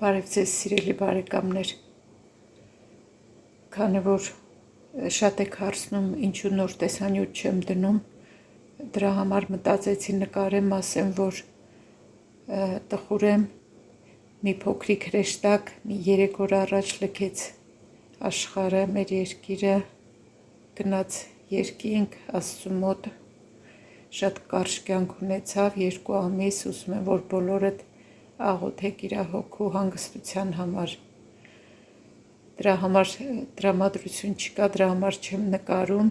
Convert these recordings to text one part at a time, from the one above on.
Բարև ձեզ սիրելի բարեկամներ, քանի որ շատ եք հարցնում ինչու նոր տեսանյութ չեմ դնում, դրա համար մտածեցի նկարեմ, ասեմ, որ տխուրեմ մի փոքրիկ հրեշտակ մի 3 օր առաջ լքեց աշխարհը, մեր երկիրը, գնաց երկինք Աստծու մոտ, շատ կարճ կյանք ունեցավ, 2 ամիս, ուզում եմ, որ բոլորդ աղոթեք իր հոգու հանգստության համար, դրա համար տրամադրություն չկա, դրա համար չեմ նկարում,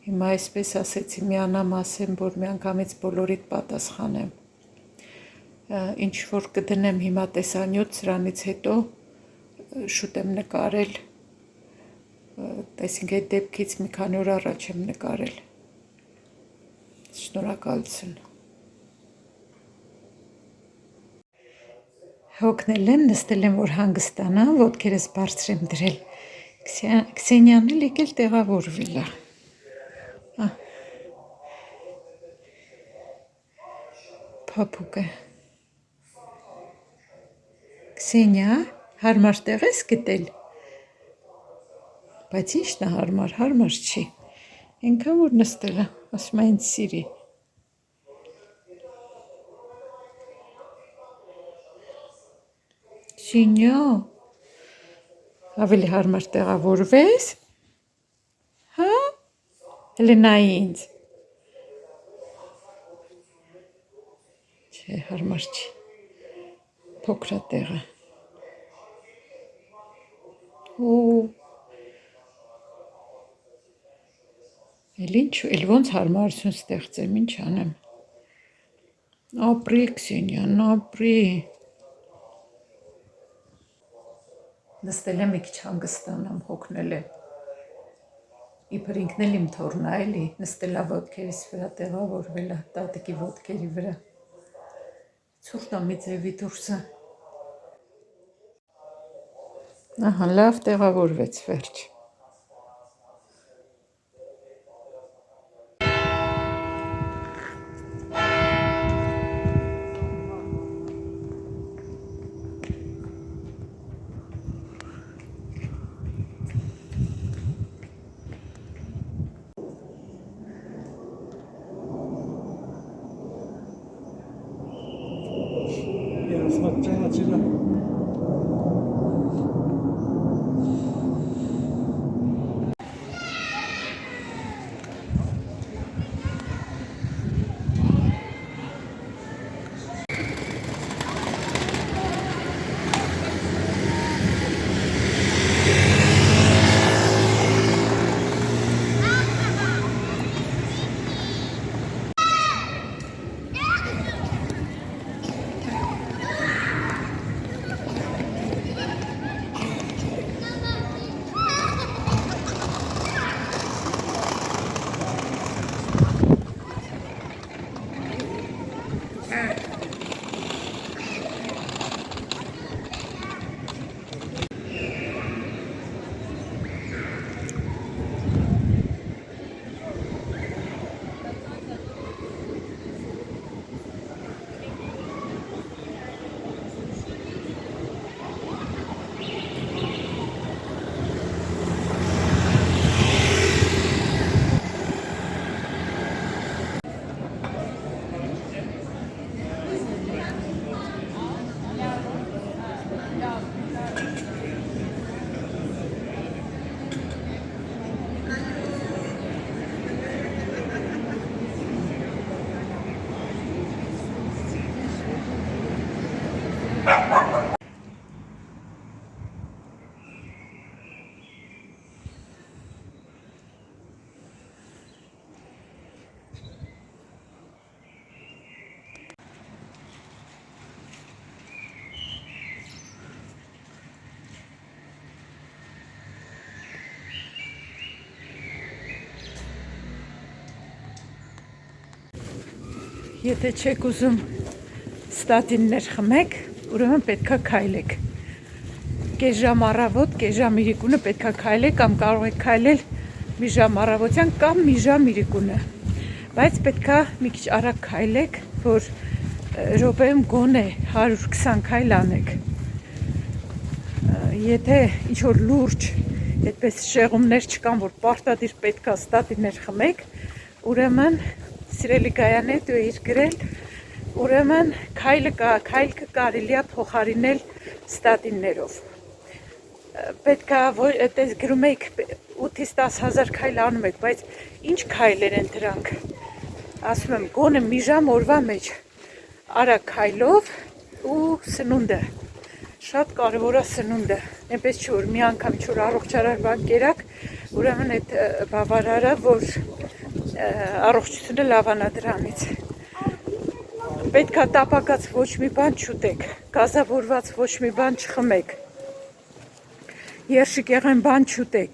հիմա այսպես ասեցի միանամ ասեմ, որ միանգամից բոլորիդ պատասխանեմ, ինչ որ կդնեմ հիմա տեսանյութ, սրանից հետո շուտ եմ նկարել, տեսինք այդ դեպքից մի քանի օր առաջ եմ նկարել, շնորհակալություն։ Հոգնել եմ, նստել եմ, որ հանգստանամ, ոտքերս բարձր եմ դրել, Քսենիան էլ եկել տեղավորվել է, փափուկը, Քսենիա, հարմար տեղ ես գտել, բայց ի՞նչն է հարմար չի, ինքը որ նստել է, ասում է ինձ սիրի, Շինյո, ավելի հարմար տեղավորվես, հա, հլնայի ինձ, չէ, հարմար չի, փոքր է տեղը, էլ ինչու, էլ ոնց հարմարություն ստեղծեմ, ինչ անեմ, ապրի Քսենիան, ապրի, նստել եմ մի քիչ հանգստանամ, հոգնել եմ, իբր ինքն էլ իմ թոռն է, էլի, նստել է ոտքերիս վրա, տեղավորվել է, տատիկի ոտքերի վրա, ցուրտ է մի ձևի դուրսը, ահա, լավ տեղավորվեց վերջ, Եթե չեք ուզում ստատիններ խմեք, ուրեմն պետքա քայլեք, կես ժամ առավոտ, կես ժամ իրիկունը պետքա քայլեք, կամ կարող եք քայլել մի ժամ առավոտյան կամ մի ժամ իրիկունը, բայց պետքա մի քիչ արագ քայլեք, որ րոպեում գոնե 120 քայլ անեք, Եթե ինչ-որ լուրջ այդպես շեղումներ չկան, որ պարտադիր պետք է ստատիններ խմեք, ուրեմն սիրելի Գայանե դու իր գրել, ուրեմն քայլքը կարելի է փոխարինել ստատիններով։ Պետք է այդպես գրում եք 8-ից 10,000 քայլ անում եք, բայց ինչ քայլեր են դրանք։ Ասում եմ, գոնե մի ժամ օրվա մեջ արագ քայլով ու սնունդը։ Շատ կարևոր է սնունդը, այնպես չի որ մի անգամ ինչ-որ առողջարար բան կերակ, ուրեմն այդ բավարարը, որ առողջությունը լավանա դրանից։ Պետք է տապակած ոչ մի բան չուտեք, գազավորված ոչ մի բան չխմեք, երշիկեղեն բան չուտեք,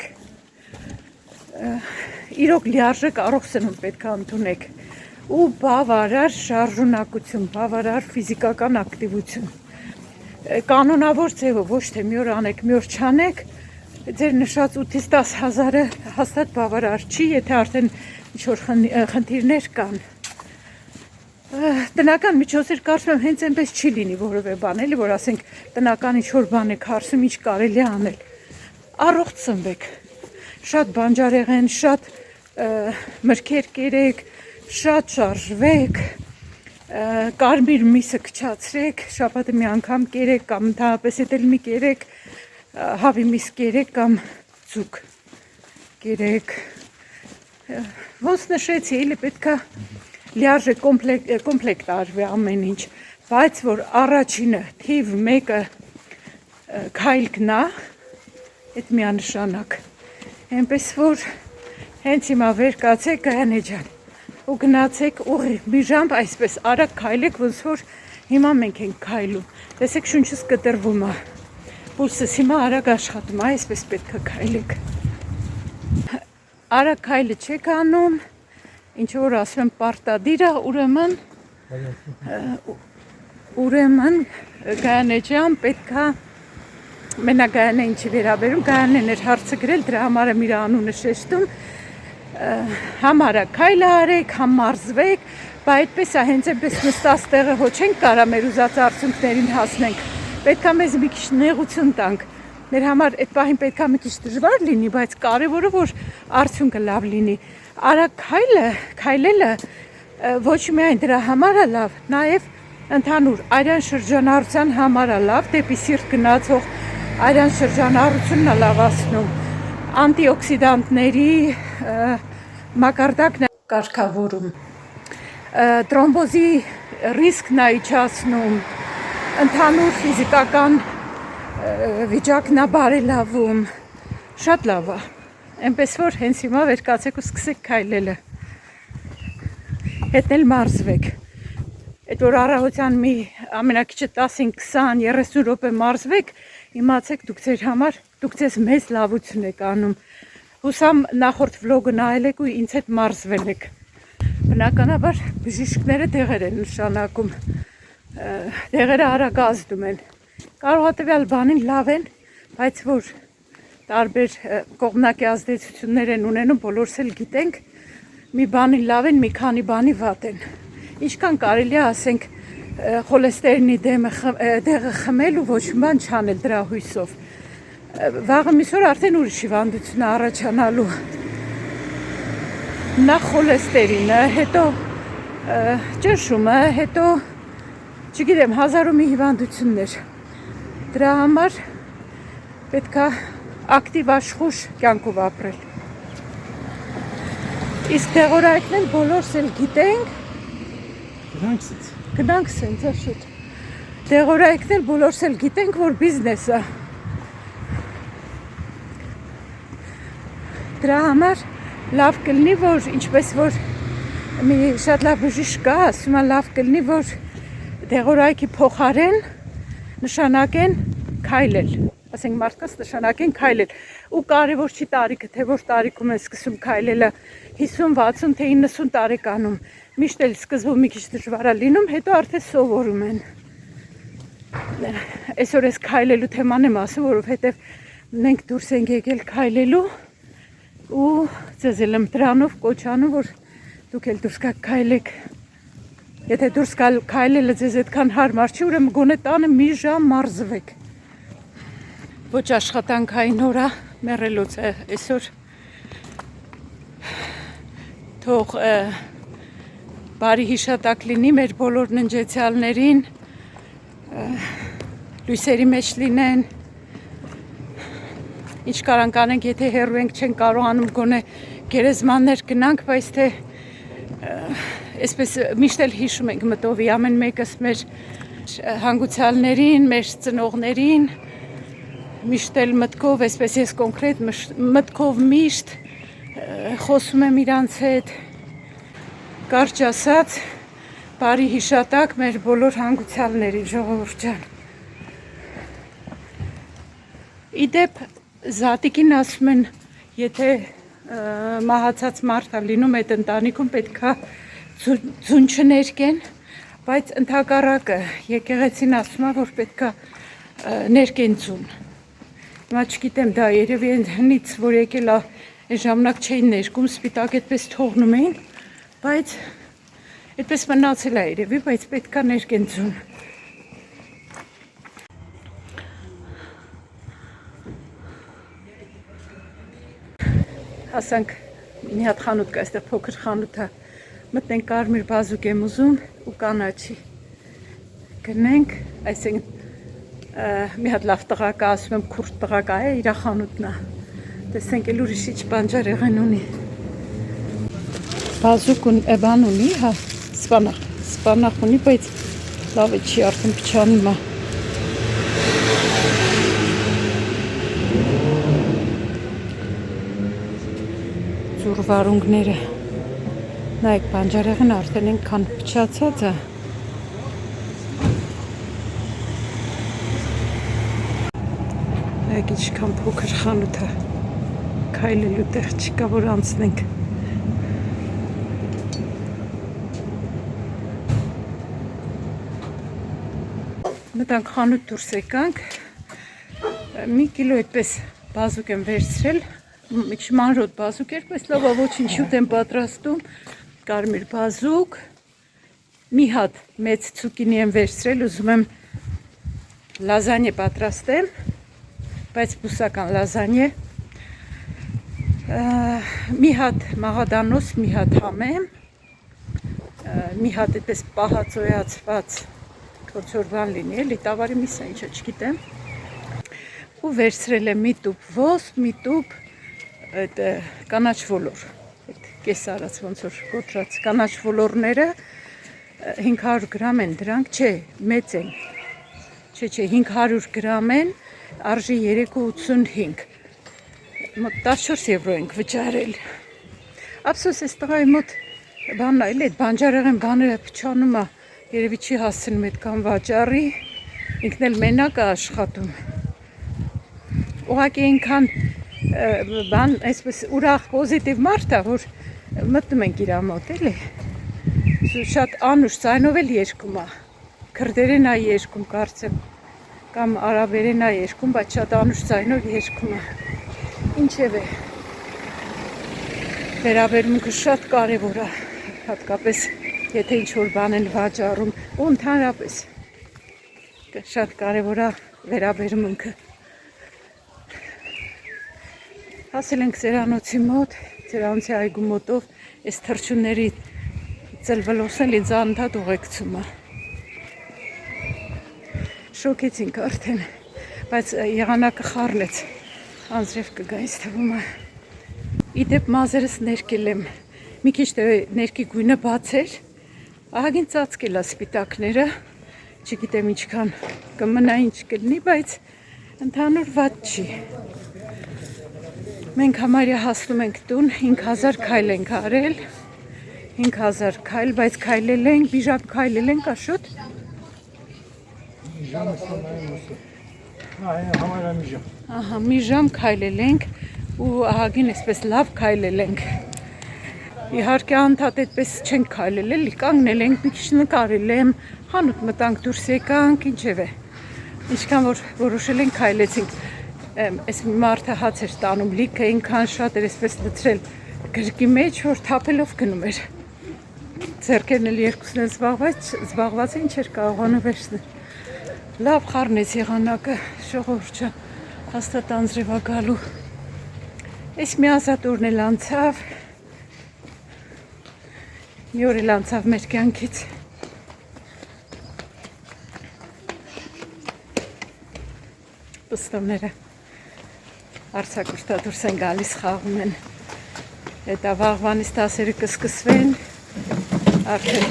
իրոք լիարժեք առողջ սնունդ պետք է ընդունեք ու բավարար շարժունակություն, բավարար ֆիզիկական ակտիվություն։ Կանոնավոր ձևով ոչ թե մի օր անեք, մի օր չանեք, ձեր նշած 8-ից 10,000-ը հաստատ բավարար չի, եթե արդեն ինչ-որ խնդիրներ կան։ Տնական միջոցներ կարծում եմ հենց այնպես չի լինի որևէ բան, էլի որ ասենք տնական ինչ-որ բան եք հարցում, ինչ կարելի է անել։ Առողջ սնվեք, շատ բանջարեղեն, շատ մրգեր կերեք, շատ շարժվեք, կարմիր միսը քչացրեք, շաբաթը մի անգամ կերեք կամ ընդհանրապես էլ մի կերեք, հավի միս կերեք կամ ձուկ կերեք։ Ոնց նշեցի, էլի պետք է լիարժեք կոմպլեկտ արվի ամեն ինչ, բայց որ առաջինը թիվ 1-ը քայլքն է, այդ միանշանակ։ Այնպես որ հենց հիմա վեր կացեք Գայանե ջան ու գնացեք ուղիղ մի ժամ այսպես արագ քայլեք, ոնց որ հիմա մենք ենք քայլում։ Տեսեք շունչս կտրվում է։ Պուլսս հիմա արագ աշխատում է, այսպես պետք է քայլեք։ Արագ քայլը չեք անում, ինչ որ ասում եմ պարտադիր է, ուրեմն Գայանե ջան պետք է մենակ Գայանե ինչի վերաբերում, Գայանեն էր հարցը գրել, դրա համար եմ իր անունը շեշտում, համ արագ քայլը արեք, համ մարզվեք, բա այդպես է, հենց այնպես նստած տեղը հո չենք կարա մեր ուզած արդյունքներին հասնենք, պետք է մեզ մի քիչ նեղություն տանք, մեր համար այդ պահին պետք է մի քիչ դժվար լինի, բայց կարևորը որ արդյունքը լավ լինի, արագ քայլելը ոչ միայն դրա համար է լավ, նաև ընդհանուր արյան շրջանառության համար է լավ, դեպի սիրտ գնացող արյան շրջանառությունն է լավացնում, անտիօքսիդանտների մակարդակն է կարգավորում, տրոմբոզի ռիսկն է իջացնում, ընդհանուր ֆիզիկական վիճակն է բարելավում, շատ լավ է, այնպես որ հենց հիմա վեր կացեք ու սկսեք քայլելը, հետն էլ մարզվեք, այդ որ առավոտյան մի ամենակիչը 10-ին 20, 30 րոպե մարզվեք, իմացեք դուք ձեր համար, դուք ձեզ մեծ լավություն եք անում, հուսամ նախորդ վլոգը նայել եք ու ինձ հետ մարզվել եք, բնականաբար բժիշկները դեղեր են նշանակում, դեղերը արագ ազդում են, կարող է տվյալ բանին լավ են, բայց որ տարբեր կողմնակի ազդեցություններ են ունենում, բոլորս էլ գիտենք, մի բանի լավ են, մի քանի բանի վատ են, ինչքան կարելի է ասենք խոլեստերինի դեղը խմել ու ոչ մի բան չանել դրա հույսով, վաղը միսօր արդեն ուրիշ հիվանդություն է առաջանալու, նախ խոլեստերինը, հետո ճնշումը, հետո չգիտեմ, հազար ու մի հիվանդություններ, դրա համար պետք է ակտիվ աշխուժ կյանքով ապրել, իսկ դեղորայքն էլ բոլորս էլ գիտենք, գնանք սենց է շուտ, դեղորայքն էլ բոլորս էլ գիտենք, որ բիզնես է, դրա համար լավ կլինի, որ ինչպես որ մի շատ լավ բժիշկ կա, ասում է լավ կլինի, որ դեղորայքի փոխարեն նշանակեն քայլել, ասենք մարդկանց նշանակեն քայլել, ու կարևոր չի տարիքը, թե որ տարիքում են սկսում քայլելը, 50, 60, թե 90 տարեկանում, միշտ էլ սկզբում մի քիչ դժվար է լինում, հետո արդեն սովորում են, այսօր ես քայլելու թեման եմ ասում, որովհետև մենք դուրս ենք եկել քայլելու, ու ձեզ էլ եմ դրանով կոչանում, որ դուք էլ դուրս գաք քայլեք, եթե դուրս քայլելը ձեզ այդքան հարմար չի, ուրեմն գոնե տանը մի ժամ մարզվեք, ոչ աշխատանքային օր է, մեռելուց է այսօր թող բարի հիշատակ լինի մեր բոլոր ննջեցյալներին, լույսերի մեջ լինեն, ինչ կարանք անենք, եթե հեռու ենք չեն կարողանում գոնե գերեզմաններ գնանք, բայց թե այսպես միշտ էլ հիշում ենք մտովի ամեն մեկս մեր հանգուցյալներին, մեր ծնողներին, միշտ էլ մտքով, այսպես ես կոնկրետ մտքով միշտ խոսում եմ իրանց հետ, կարճ ասած, բարի հիշատակ մեր բոլոր հանգուցյալներին, ժողովուրդ ջան։ Իդեպ զատիկին ասում են, եթե մահացած մարդ է լինում այդ ընտանիքում պետքա ձուն չներկեն, բայց ընդհակառակը եկեղեցին ասում է, որ պետքա ներկեն ձուն։ Հիմա չգիտեմ, դա երևի հնից, որ եկել այն ժամանակ չէին ներկում, սպիտակ այդպես թողնում էին, բայց այդպես մնացել է երևի, բայց պետքա ներկեն ձուն։ Հասանք մի հատ խանութ կա, այստեղ փոքր խանութ է, մտնենք կարմիր բազուկ եմ ուզում ու կանաչի գնենք, այսինքն մի հատ լավ տղա կա, ասում եմ քուրդ տղա կա է, իրա խանութն է, տեսնենք էլ ուրիշ ինչ բանջարեղեն ունի, բազուկ բան ունի, հա, սպանախ ունի, բայց լավ է չի արդեն փչանում է։ Ձուրվարունգները, նայեք բանջարեղեն արդեն ենքան փչացած է։ Նայեք ինչքան փոքր խանութ է, քայլելու տեղ չկա, որ անցնենք։ Մտանք խանութ դուրս եկանք, մի կիլո այդպես բազուկ եմ վերցրել, մանրոտ բազուկ էր, բայց լավա ոչինչ շուտ եմ պատրաստում, կարմիր բազուկ, մի հատ մեծ ցուկինի եմ վերցրել, ուզում եմ լազանյե պատրաստեմ, բայց բուսական լազանյե, մի հատ մաղադանոս, մի հատ համեմ, մի հատ այդպես պահածոյացված քոչոր բան լինի, էլի տավարի միսա, ինչա չգիտեմ, ու վերցրել եմ մի տուփ ոսպ, մի տուփ այդ կանաչ ոլոր, այդ կեսարած ոնց որ կոտրած կանաչ ոլորները 500 գրամ են դրանք, չէ, մեծ են, չէ, 500 գրամ են, արժի 3.85, մոտ 14 եվրո ենք վճարել, ափսոս ես տղայի մոտ բանն այլ այդ բանջարեղեն բաները փչանում է, երևի չի հասցնում այդքան վաճառի, ինքն էլ մենակ է աշխատում, ուղղակի այնքան բան, այսպես ուրախ պոզիտիվ մարդ է, որ մտնում ենք իրա մոտ, էլի, շատ անուշ ձայնով էլ երգում է, քրդերեն է երգում, կարծեմ, կամ արաբերեն է երգում, բայց շատ անուշ ձայնով երգում է, ինչև է, վերաբերմունքը շատ կարևոր է, հատկապես, եթե ինչ-որ բան են վաճառում, ու ընդհանրապես, շատ կարևոր է վերաբերմունքը, հասել ենք ծերանոցի մոտ, ծերանոցի այգու մոտով, այս թռչունների ծլվլոսն ինձ անընդհատ ուղեկցում է։ Շոկեցինք արդեն, բայց եղանակը խառնեց, անձրև կգա ինձ թվում է։ Իդեպ մազերս ներկել եմ, մի քիչ ներկի գույնը բաց էր, ահագին ծածկել է սպիտակները, չգիտեմ ինչքան կմնա ինչ կլինի, բայց ընդհանուր վատ չի։ Մենք համարյա հասնում ենք տուն, 5000 քայլ ենք արել, 5000 քայլ, բայց քայլել ենք, մի ժամ քայլել ենք, աշոտ։ Ահա, մի ժամ քայլել ենք ու ահագին այսպես լավ քայլել ենք։ Իհարկե անընդհատ այդպես չենք քայլել, էլի կանգնել ենք, մի քիչ նկարել եմ, խանութ մտանք դուրս եկանք, ինչև է։ Ինչքան որ որոշել ենք քայլեցինք։ Այս մարդը հաց էր տանում, լիքը այնքան շատ էր այսպես լցրել գրկի մեջ, որ թափելով գնում էր։ Ձեռքերն էլ երկուսն էլ զբաղված էին, չէր կարողանում վերցնել։ Լավ խառնեց եղանակը, ժողովուրդ ջան, Հաստատ անձրև ա գալու։ Այս մի ազատուրն էլ անցավ։ Մի օր էլ անցավ մեր կյանքից։ Պստովները արձակուրդադուրս են գալիս, խաղում են։ Հետա վաղվանից դասերը կսկսվեն, արդեն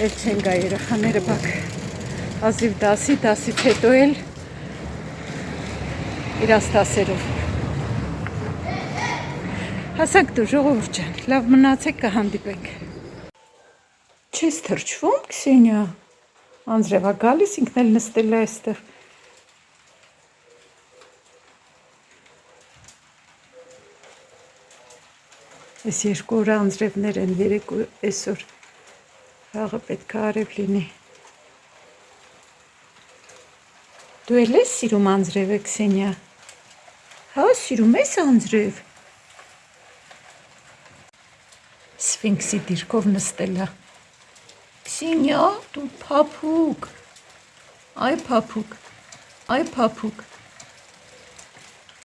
էլ չեն գա երեխաները բակ ազիվ դասից հետո էլ իրաց դասերով։ Հասանք դու ժողովուրդ ջան, լավ մնացեք, կհանդիպենք։ Չես թրջվում, Քսենիա, անձրև ա գալիս, ինքն էլ նստել է այստեղ։ Այս երկու օր անձրևներ են, երեկո այսօր հաղը պետք է արև լինի։ Դու էլ ես սիրում անձրևը, Քսենիա։ Հա, սիրում ես անձրև։ Սֆինքսի դիրքով նստել է։ Քսենիա, դու փափուկ։ Այ փափուկ, այ փափուկ։